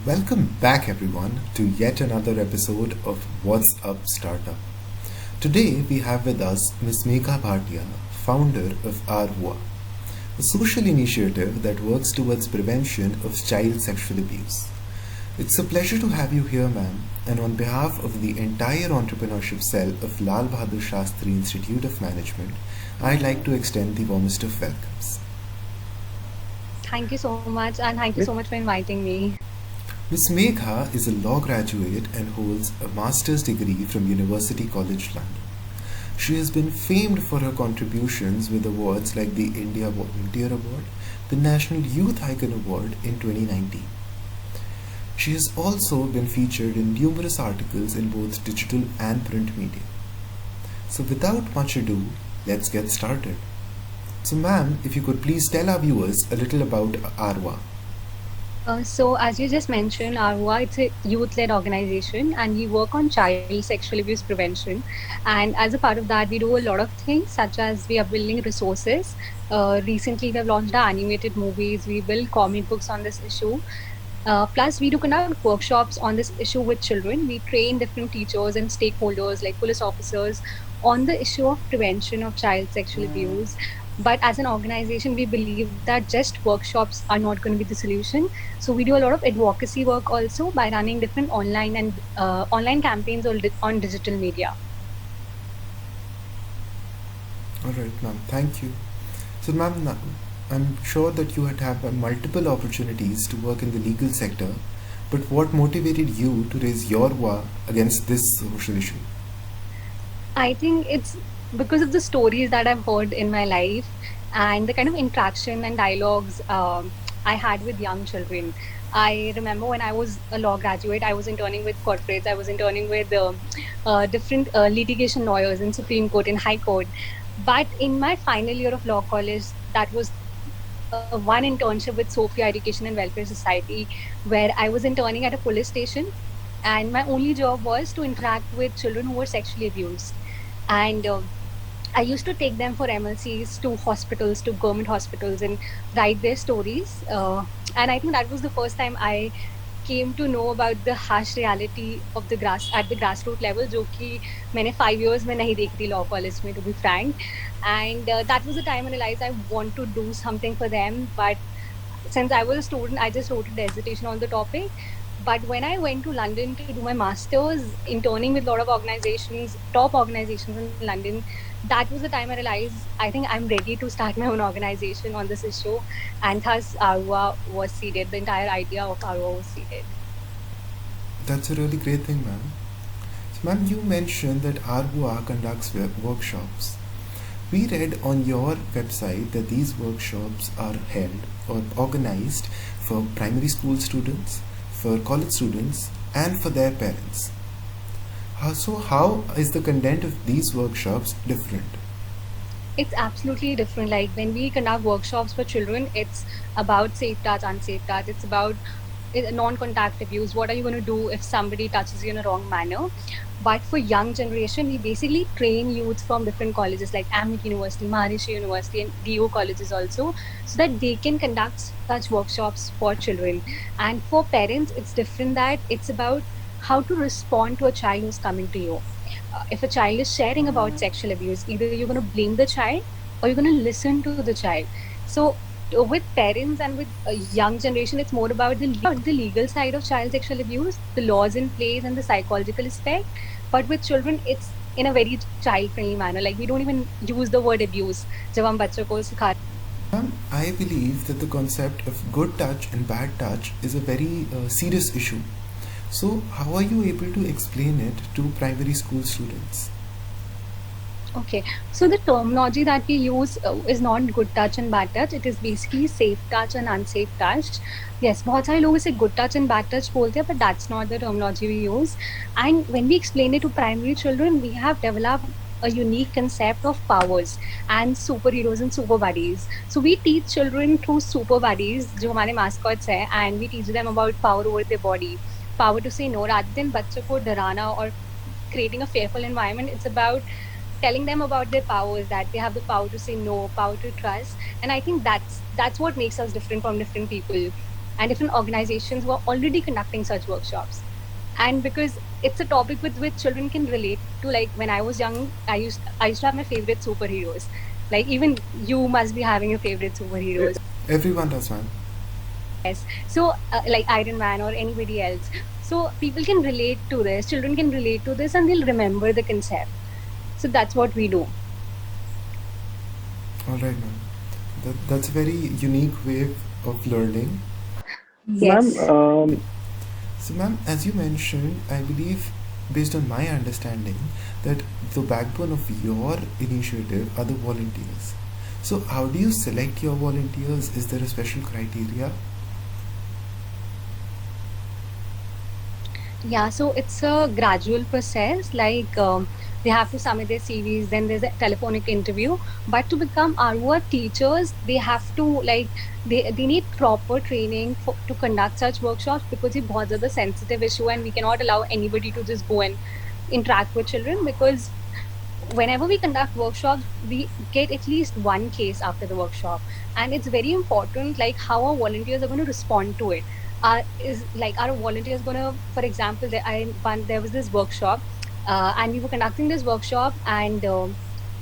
Welcome back, everyone, to yet another episode of What's Up Startup. Today, we have with us Ms. Megha Bhatia, founder of ARWA, a social initiative that works towards prevention of child sexual abuse. It's a pleasure to have you here, ma'am, and on behalf of the entire entrepreneurship cell of Lal Bahadur Shastri Institute of Management, I'd like to extend the warmest of welcomes. Thank you so much, and thank you so much for inviting me. Ms. Megha is a law graduate and holds a master's degree from University College London. She has been famed for her contributions with awards like the India Volunteer Award, the National Youth Icon Award in 2019. She has also been featured in numerous articles in both digital and print media. So, without much ado, let's get started. So, ma'am, if you could please tell our viewers a little about ARWA. As you just mentioned, ARWA, it's a youth-led organization, and we work on child sexual abuse prevention. And as a part of that, we do a lot of things, such as we are building resources. Recently, we have launched our animated movies. We build comic books on this issue. Plus, we do conduct workshops on this issue with children. We train different teachers and stakeholders, like police officers, on the issue of prevention of child sexual abuse. But as an organization, we believe that just workshops are not going to be the solution. So we do a lot of advocacy work also by running different online campaigns on digital media. All right, ma'am. Thank you. So, ma'am, I'm sure that you had have multiple opportunities to work in the legal sector, but what motivated you to raise your voice against this social issue? I think it's because of the stories that I've heard in my life and the kind of interaction and dialogues I had with young children. I remember when I was a law graduate, I was interning with corporates, I was interning with different litigation lawyers in Supreme Court and High Court. But in my final year of law college, that was one internship with Sophia Education and Welfare Society, where I was interning at a police station. And my only job was to interact with children who were sexually abused. And I used to take them for MLCs to hospitals, to government hospitals, and write their stories. And I think that was the first time I came to know about the harsh reality of the grassroots level, जो कि मैंने 5 years में नहीं देखी थी law college में, to be frank. And that was the time I realized I want to do something for them. But since I was a student, I just wrote a dissertation on the topic. But when I went to London to do my master's, interning with a lot of organizations, top organizations in London, that was the time I realized I think I'm ready to start my own organization on this issue. And thus, Arwa was seeded. The entire idea of Arwa was seeded. That's a really great thing, ma'am. So, ma'am, you mentioned that ARWA conducts workshops. We read on your website that these workshops are held or organized for primary school students, for college students, and for their parents. So, how is the content of these workshops different? It's absolutely different. Like when we conduct workshops for children, it's about safe touch, unsafe touch. It's about non-contact abuse. What are you going to do if somebody touches you in a wrong manner? But for young generation, we basically train youth from different colleges like Amrit University, Maharishi University, and DO colleges also, so that they can conduct such workshops for children. And for parents, it's different, that it's about how to respond to a child who's coming to you. If a child is sharing about sexual abuse, either you're going to blame the child or you're going to listen to the child. So with parents and with a young generation, it's more about the legal side of child sexual abuse, the laws in place and the psychological aspect. But with children, it's in a very child friendly manner. Like we don't even use the word abuse जब हम बच्चों को सिखा. I believe that the concept of good touch and bad touch is a very serious issue. So, how are you able to explain it to primary school students? Okay, so the terminology that we use is not good touch and bad touch. It is basically safe touch and unsafe touch. Yes, बहुत सारे लोग इसे good touch and bad touch बोलते हैं, but that's not the terminology we use. And when we explain it to primary children, we have developed a unique concept of powers and superheroes and super buddies. So we teach children through super buddies, जो हमारे mascots हैं, and we teach them about power over their body, power to say no, rather than बच्चों को डराना or creating a fearful environment. It's about telling them about their powers, that they have the power to say no, power to trust. And I think that's what makes us different from different people. and different organizations who are already conducting such workshops. And because it's a topic with which children can relate to, like when I was young, I used to have my favorite superheroes. Like even you must be having your favorite superheroes. Everyone does, man. Yes. So, like Iron Man or anybody else. So, people can relate to this, children can relate to this, and they'll remember the concept. So, that's what we do. All right, ma'am. That's a very unique way of learning. So, ma'am, Yes. So, ma'am, as you mentioned, I believe, based on my understanding, that the backbone of your initiative are the volunteers. So, how do you select your volunteers? Is there a special criteria? Yeah, so it's a gradual process. Like they have to submit their CVs, then there's a telephonic interview. But to become our teachers, they have to like they need proper training to conduct such workshops because it's बहुत ज़्यादा sensitive issue and we cannot allow anybody to just go and interact with children because whenever we conduct workshops, we get at least one case after the workshop, and it's very important like how our volunteers are going to respond to it. Is like our volunteers going to, for example, there was this workshop, and we were conducting this workshop, and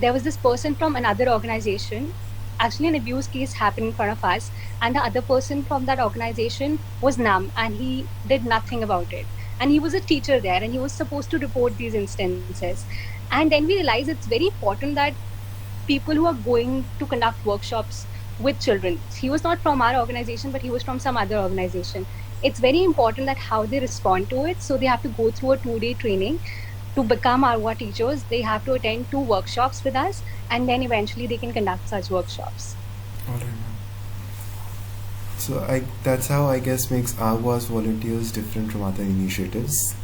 there was this person from another organization. Actually, an abuse case happened in front of us, and the other person from that organization was numb, and he did nothing about it. And he was a teacher there, and he was supposed to report these instances. And then we realized it's very important that people who are going to conduct workshops with children, he was not from our organization, but he was from some other organization. It's very important that how they respond to it. So they have to go through a 2-day training to become our teachers. They have to attend 2 workshops with us, and then eventually they can conduct such workshops. All right, ma'am. So that's how I guess makes AWA's volunteers different from other initiatives.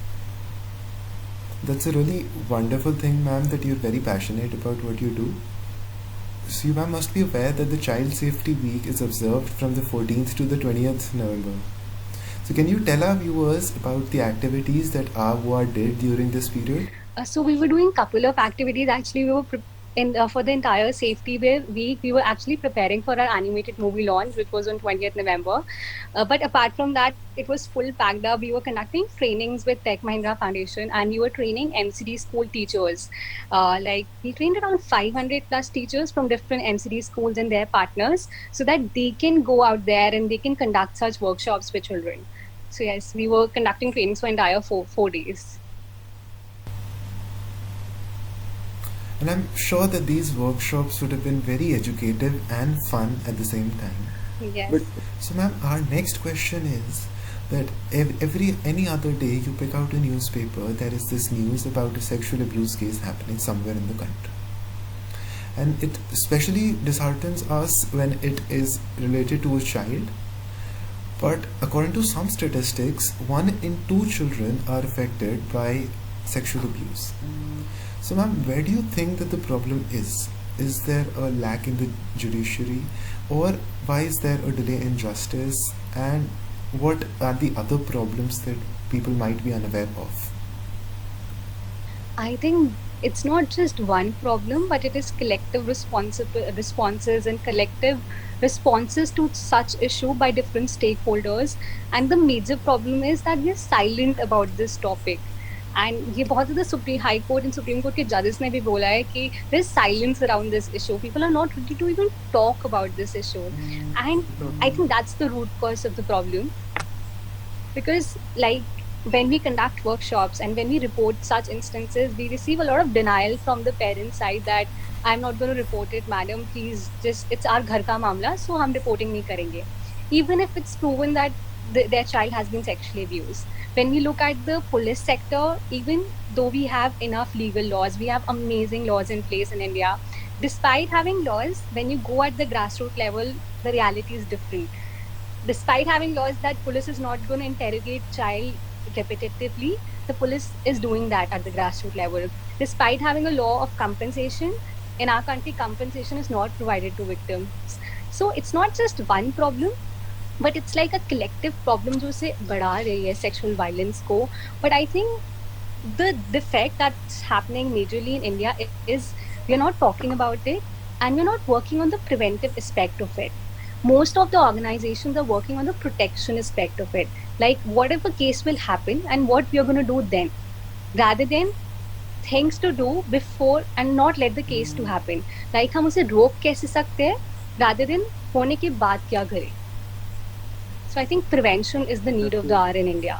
That's a really wonderful thing, ma'am, that you're very passionate about what you do. So you, ma'am, must be aware that the Child Safety Week is observed from the 14th to the 20th November. So can you tell our viewers about the activities that AWA did during this period? So we were doing couple of activities. Actually, we were for the entire safety week, we were actually preparing for our animated movie launch, which was on 20th November. But apart from that, it was full packed up. We were conducting trainings with Tech Mahindra Foundation, and we were training MCD school teachers. Like we trained around 500 plus teachers from different MCD schools and their partners, so that they can go out there and they can conduct such workshops with children. So yes, we were conducting trainings for entire four days. And I'm sure that these workshops would have been very educative and fun at the same time. Yes. but So, ma'am, our next question is that any other day you pick out a newspaper, there is this news about a sexual abuse case happening somewhere in the country. And it especially disheartens us when it is related to a child. But according to some statistics, 1 in 2 children are affected by sexual abuse. So, ma'am, where do you think that the problem is? Is there a lack in the judiciary, or why is there a delay in justice? And what are the other problems that people might be unaware of? I think it's not just one problem, but it is collective responses and collective responses to such issue by different stakeholders. And the major problem is that we're silent about this topic. And ये बहुत ज़्यादा supreme high court and supreme court के जजेस ने भी बोला है कि there is silence around this issue. People are not ready to even talk about this issue. And I think that's the root cause of the problem. Because like when we conduct workshops and when we report such instances, we receive a lot of denial from the parent side that I'm not going to report it, madam, please just, it's our घर का मामला, so हम reporting नहीं करेंगे. Even if it's proven that their child has been sexually abused. When we look at the police sector, even though we have enough legal laws, we have amazing laws in place in India. Despite having laws, when you go at the grassroots level, the reality is different. Despite having laws that police is not going to interrogate child repetitively, the police is doing that at the grassroots level. Despite having a law of compensation, in our country, compensation is not provided to victims. So it's not just one problem, but it's like a collective problem जो से बढ़ा रही है sexual violence को. But I think the defect that's happening majorly in India is we're not talking about it, and we're not working on the preventive aspect of it. most of the organizations are working on the protection aspect of it. Like, what if a case will happen and what we are going to do then? Rather than things to do before and not let the case to happen. Like, हम उसे रोक कैसे सकते हैं rather than होने के बाद क्या करें. So I think prevention is the need of the hour in India.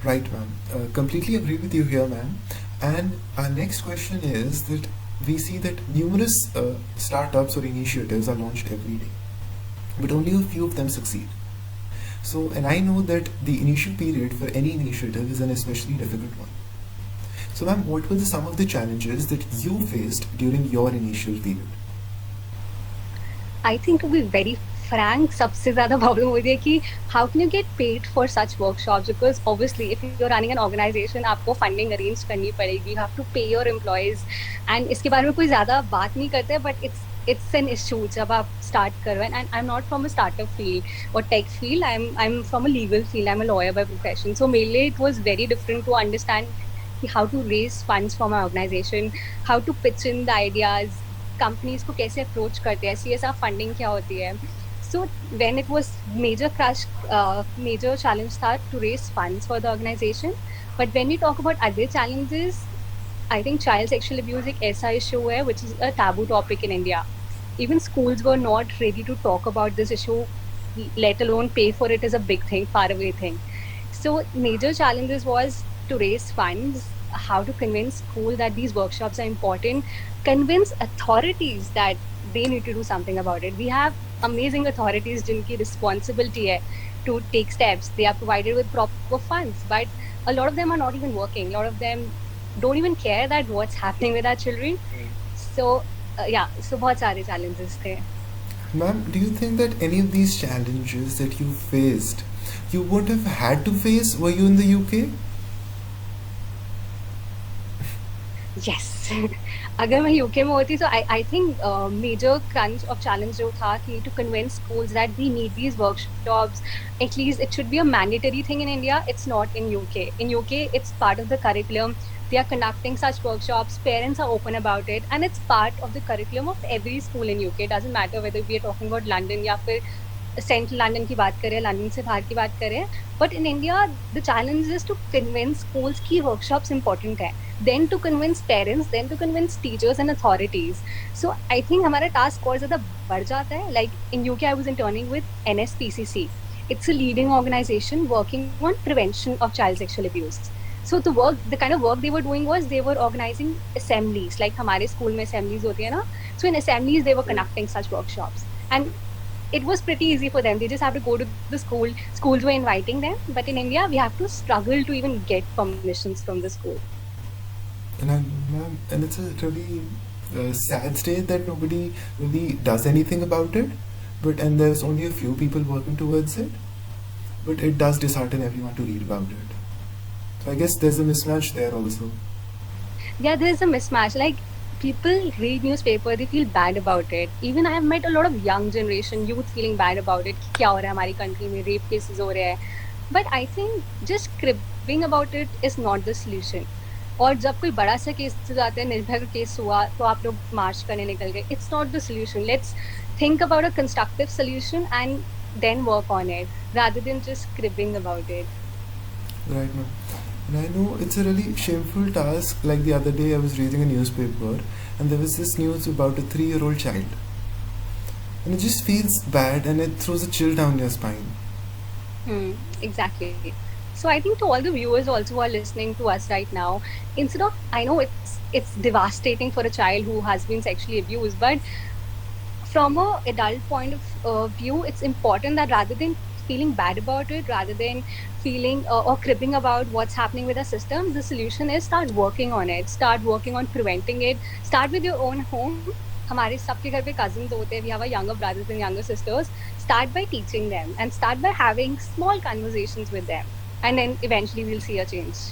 Right, ma'am. Completely agree with you here, ma'am. And our next question is that we see that numerous startups or initiatives are launched every day, but only a few of them succeed. So, and I know that the initial period for any initiative is an especially difficult one. So, ma'am, what were some of the challenges that you faced during your initial period? I think, to be very frank, सबसे ज़्यादा problem होती है कि how can you get paid for such workshops? Because obviously, if you're running an organization, आपको funding arrange करनी पड़ेगी. You have to pay your employees, and इसके बारे में कोई ज़्यादा बात नहीं करते. But it's an issue जब आप start करो. And I'm not from a startup field or tech field. I'm from a legal field. I'm a lawyer by profession. So mainly it was very different to understand how to raise funds for my organization, how to pitch in the ideas, companies को कैसे approach करते हैं, CSR funding क्या होती है. So when it was major challenge था to raise funds for the organisation. But when we talk about other challenges, I think child sexual abuse एक ऐसा इशू है which is a taboo topic in India. Even schools were not ready to talk about this issue, let alone pay for it, is a big thing, far away thing. So major challenges was to raise funds, how to convince school that these workshops are important, convince authorities that they need to do something about it. We have amazing authorities jinki responsibility hai to take steps. They are provided with proper funds, but a lot of them are not even working. A lot of them don't even care that what's happening with our children. So so बहुत सारे challenges थे. Ma'am, do you think that any of these challenges that you faced, you would have had to face were you in the UK? Yes. अगर मैं UK में होती तो I think major crunch of challenge जो था कि to convince schools that we need these workshops. At least it should be a mandatory thing in India. It's not in UK. In UK it's part of the curriculum. They are conducting such workshops. Parents are open about it, and it's part of the curriculum of every school in UK. It doesn't matter whether we are talking about London या फिर central London की बात करें, London से बाहर की बात करें. But in India the challenge is to convince schools की वर्कशॉप्स इंपॉर्टेंट है, then to convince parents, then to convince teachers and authorities. So I think हमारा टास्क और ज़्यादा बढ़ जाता है. Like in UK I was interning with NSPCC. It's a leading organization working on prevention of child sexual abuse. So the kind of work they were doing was they were organizing assemblies, like हमारे school में assemblies होती है ना. So in assemblies they were conducting such workshops, and it was pretty easy for them. They just have to go to the school. Schools were inviting them, but in India we have to struggle to even get permissions from the school. And it's a really sad state that nobody really does anything about it. And there's only a few people working towards it. But it does dishearten everyone to read about it. So I guess there's a mismatch there also. Yeah, there's a mismatch. Like, people read newspaper, they feel bad about it. Even I have met a lot of young generation youth feeling bad about it. क्या हो रहा है हमारी country में, rape cases हो रहे हैं. But I think just cribbing about it is not the solution. और जब कोई बड़ा सा केस जाता है, निर्भया का केस हुआ तो आप लोग मार्च करने निकल गए. It's not the solution. Let's think about a constructive solution and then work on it, rather than just cribbing about it. Right, ma'am. And I know it's a really shameful task. Like the other day, I was reading a newspaper, and there was this news about a 3-year-old child, and it just feels bad, and it throws a chill down your spine. Exactly. So I think to all the viewers also who are listening to us right now, instead of, I know it's devastating for a child who has been sexually abused, but from a adult point of view, it's important that rather than feeling bad about it, rather than feeling or cribbing about what's happening with the system, the solution is start working on it, start working on preventing it, start with your own home. हमारे सबके घर पे cousins होते हैं, we have our younger brothers and younger sisters. Start by teaching them and start by having small conversations with them, and then eventually we'll see a change.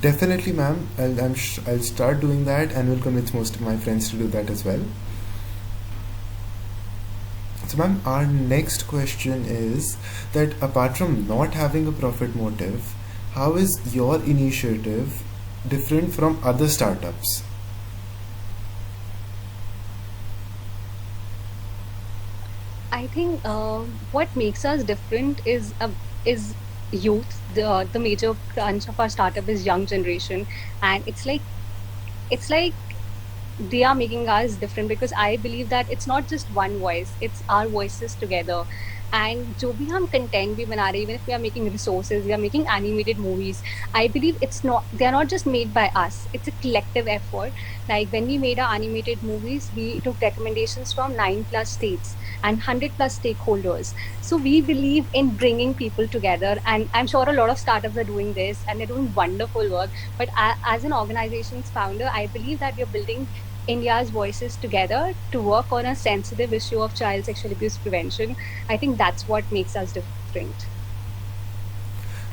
Definitely, ma'am. I'll start doing that, and will convince most of my friends to do that as well. So, ma'am, our next question is that apart from not having a profit motive, how is your initiative different from other startups? I think what makes us different is youth. The major crunch of our startup is young generation, and it's like they are making us different because I believe that it's not just one voice, it's our voices together. And जो भी हम content भी बना रहे हैं, even if we are making resources, we are making animated movies, I believe it's not, they are not just made by us, it's a collective effort. Like when we made our animated movies, we took recommendations from 9+ states and 100+ stakeholders. So we believe in bringing people together, and I'm sure a lot of startups are doing this and they're doing wonderful work. But as an organization's founder, I believe that we're building India's voices together to work on a sensitive issue of child sexual abuse prevention. I think that's what makes us different.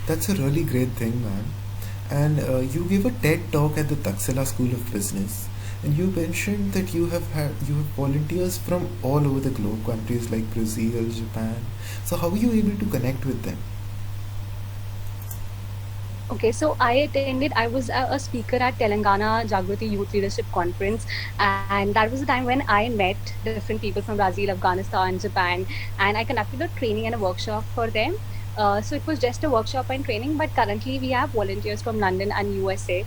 That's a really great thing, man. And you gave a TED talk at the Taxila School of Business, and you mentioned that you have volunteers from all over the globe, countries like Brazil, Japan. So how were you able to connect with them? Okay, so I was a speaker at Telangana Jagriti Youth Leadership Conference, and that was the time when I met different people from Brazil, Afghanistan, Japan, and I conducted a training and a workshop for them. So it was just a workshop and training, but currently we have volunteers from London and USA.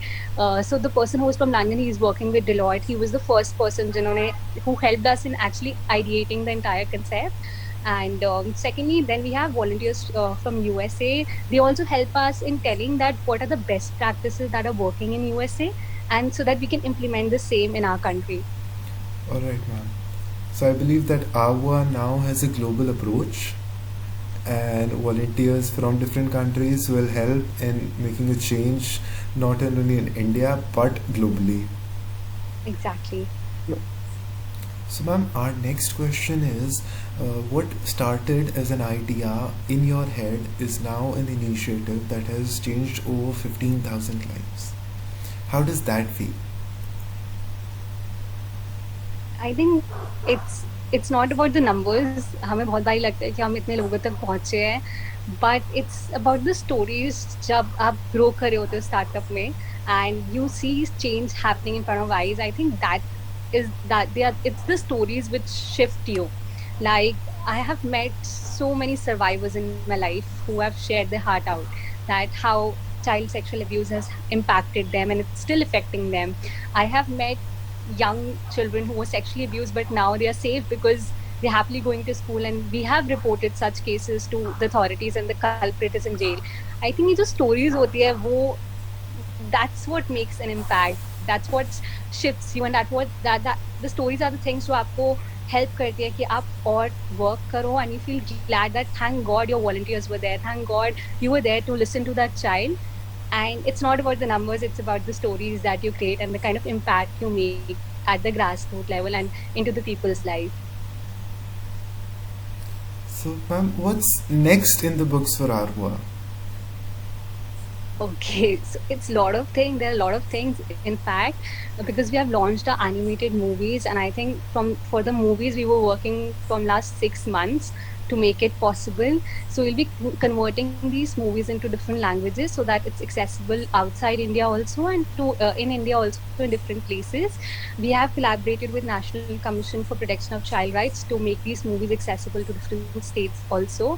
So the person who was from London, he's working with Deloitte. He was the first person who helped us in actually ideating the entire concept. And secondly, then we have volunteers from USA. They also help us in telling that what are the best practices that are working in USA, and so that we can implement the same in our country. All right, ma'am. So I believe that AWA now has a global approach, and volunteers from different countries will help in making a change not only in India but globally. Exactly. So, ma'am, our next question is what started as an idea in your head is now an initiative that has changed over 15,000 lives. How does that feel? I think it's not about the numbers. हमें बहुत बारी लगता है कि हम इतने लोगों तक पहुंचे हैं, but it's about the stories. जब आप grow कर रहे होते हो startup में and you see change happening in front of eyes, I think it's the stories which shift you. Like I have met so many survivors in my life who have shared their heart out, that how child sexual abuse has impacted them and it's still affecting them. I have met young children who were sexually abused, but now they are safe because they're happily going to school, and we have reported such cases to the authorities and the culprit is in jail. I think ये जो stories होती है वो, that's what makes an impact, that's what shifts you, and that the stories are the things जो आपको help करती है कि आप और work करो, and you feel glad that thank God your volunteers were there, thank God you were there to listen to that child. And it's not about the numbers, it's about the stories that you create and the kind of impact you make at the grassroots level and into the people's life. So, ma'am, what's next in the books for Arwa? Okay, so it's a lot of things. There are a lot of things, in fact, because we have launched our animated movies, and I think from for the movies we were working from last 6 months to make it possible. So we'll be converting these movies into different languages so that it's accessible outside India also, and to in India also in different places. We have collaborated with National Commission for Protection of Child Rights to make these movies accessible to different states also.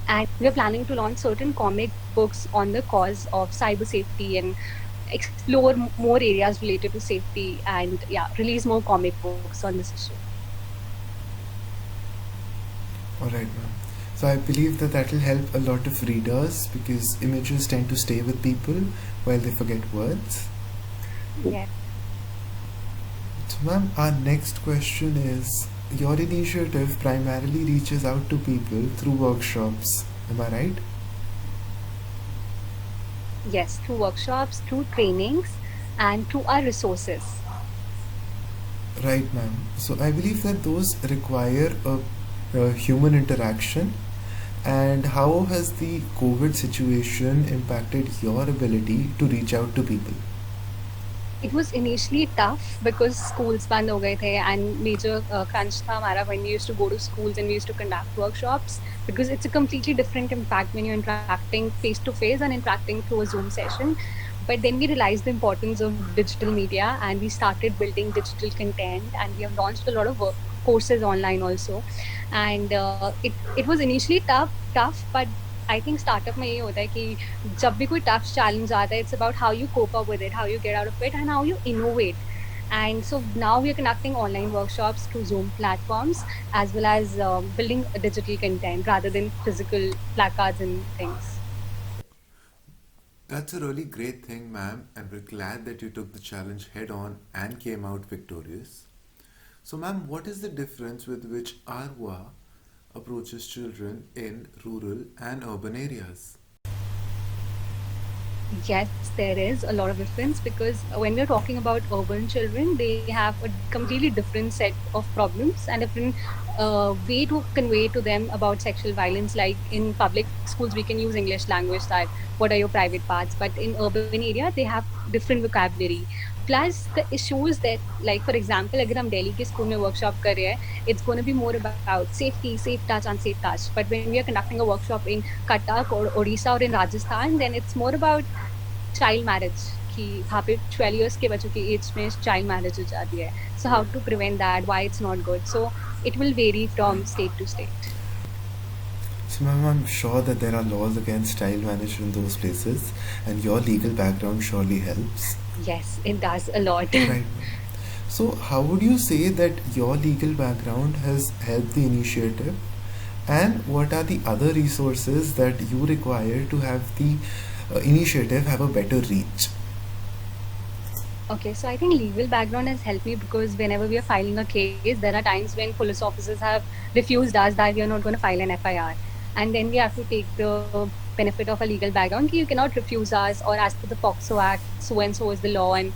And we are planning to launch certain comic books on the cause of cyber safety and explore more areas related to safety, and yeah, release more comic books on this issue. All right, ma'am. So I believe that that will help a lot of readers because images tend to stay with people while they forget words. Yeah. So, ma'am, our next question is your initiative primarily reaches out to people through workshops. Am I right? Yes, through workshops, through trainings, and through our resources. Right, ma'am. So I believe that those require a human interaction. And how has the COVID situation impacted your ability to reach out to people? It was initially tough because schools बंद हो गए थे, and major crunch था हमारा when we used to go to schools and we used to conduct workshops, because it's a completely different impact when you're interacting face to face and interacting through a Zoom session. But then we realized the importance of digital media, and we started building digital content, and we have launched a lot of courses online also. And it was initially tough, but I think startup में ये होता है कि जब भी कोई tough challenge आता है, it's about how you cope up with it, how you get out of it, and how you innovate. And so now we are conducting online workshops through Zoom platforms, as well as building digital content rather than physical placards and things. That's a really great thing, ma'am, and we're glad that you took the challenge head on and came out victorious. So, ma'am, what is the difference with which Arwa approaches children in rural and urban areas? Yes, there is a lot of difference, because when we're talking about urban children, they have a completely different set of problems and different way to convey to them about sexual violence. Like in public schools, we can use English language, that what are your private parts, but in urban area, they have different vocabulary. Plus the issues that, like for example, अगर हम Delhi के school में workshop कर रहे हैं, it's going to be more about safety, safe touch, unsafe touch. But when we are conducting a workshop in Cuttack or Odisha or in Rajasthan, then it's more about child marriage कि वहाँ पे 12 years के बच्चों की as में child marriage हो जाती है. So how to prevent that, why it's not good. So it will vary from state to state. So, ma'am, I'm sure that there are laws against child marriage in those places, and your legal background surely helps. Yes, it does a lot. Right. So, how would you say that your legal background has helped the initiative, and what are the other resources that you require to have the initiative have a better reach? Okay, so I think legal background has helped me, because whenever we are filing a case, there are times when police officers have refused us that we are not going to file an FIR. And then we have to take the benefit of a legal background. You cannot refuse us, or as per the POCSO Act, so and so is the law. And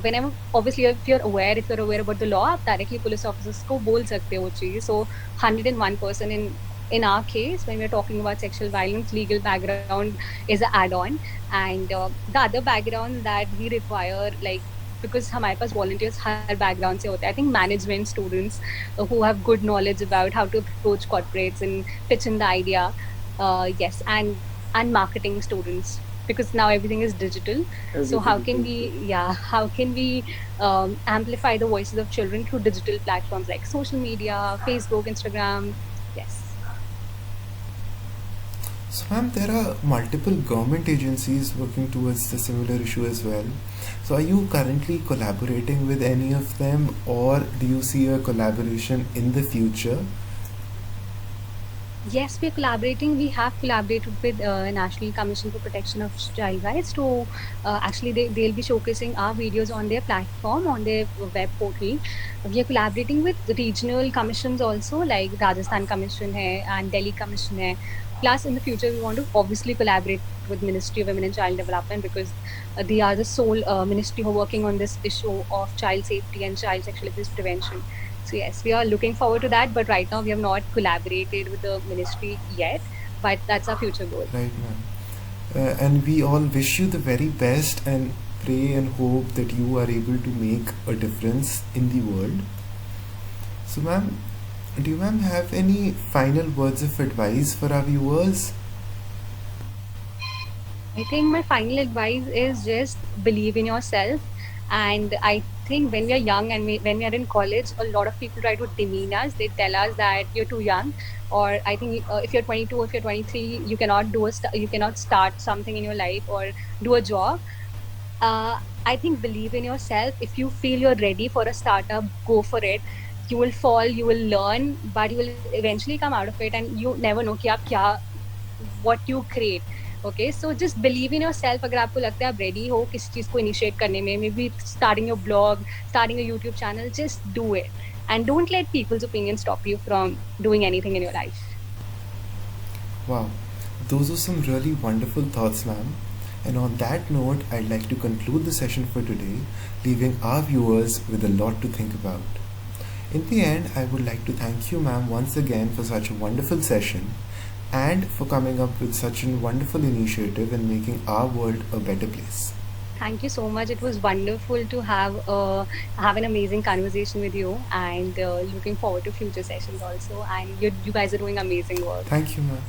whenever, obviously, if you're aware about the law, आप directly police officers को बोल सकते हो वो चीज़. So 101% in our case, when we're talking about sexual violence, legal background is an add-on. And the other backgrounds that we require, like, because हमारे पास volunteers हर background से होते हैं. I think management students who have good knowledge about how to approach corporates and pitch in the idea. Yes, and marketing students, because now everything is digital. So how can we amplify the voices of children through digital platforms like social media, Facebook, Instagram? Yes. So, ma'am, there are multiple government agencies working towards the similar issue as well. So, are you currently collaborating with any of them, or do you see a collaboration in the future? Yes, we're collaborating. We have collaborated with National Commission for Protection of Child Rights. To actually, they'll be showcasing our videos on their platform, on their web portal. We are collaborating with regional commissions also, like Rajasthan Commission hai and Delhi Commission hai. Plus, in the future, we want to obviously collaborate with Ministry of Women and Child Development, because they are the sole ministry who are working on this issue of child safety and child sexual abuse prevention. So yes, we are looking forward to that, but right now we have not collaborated with the ministry yet, but that's our future goal. Right, ma'am. And we all wish you the very best and pray and hope that you are able to make a difference in the world. So, ma'am, do you, ma'am, have any final words of advice for our viewers? I think my final advice is just believe in yourself. And I think when we are young and when we are in college, a lot of people try to demean us. They tell us that you're too young, or I think if you're 22, if you're 23, you cannot you cannot start something in your life or do a job. I think believe in yourself. If you feel you're ready for a startup, go for it. You will fall, you will learn, but you will eventually come out of it, and you never know कि आप क्या, what you create. Okay, so just believe in yourself. अगर आपको लगता है आप ready हो किसी चीज़ को initiate करने में, maybe starting your blog, starting a YouTube channel, just do it. And don't let people's opinions stop you from doing anything in your life. Wow, those are some really wonderful thoughts, ma'am. And on that note, I'd like to conclude the session for today, leaving our viewers with a lot to think about. In the end, I would like to thank you, ma'am, once again for such a wonderful session, and for coming up with such a wonderful initiative and making our world a better place. Thank you so much. It was wonderful to have an amazing conversation with you, and looking forward to future sessions also. And you guys are doing amazing work. Thank you, ma'am.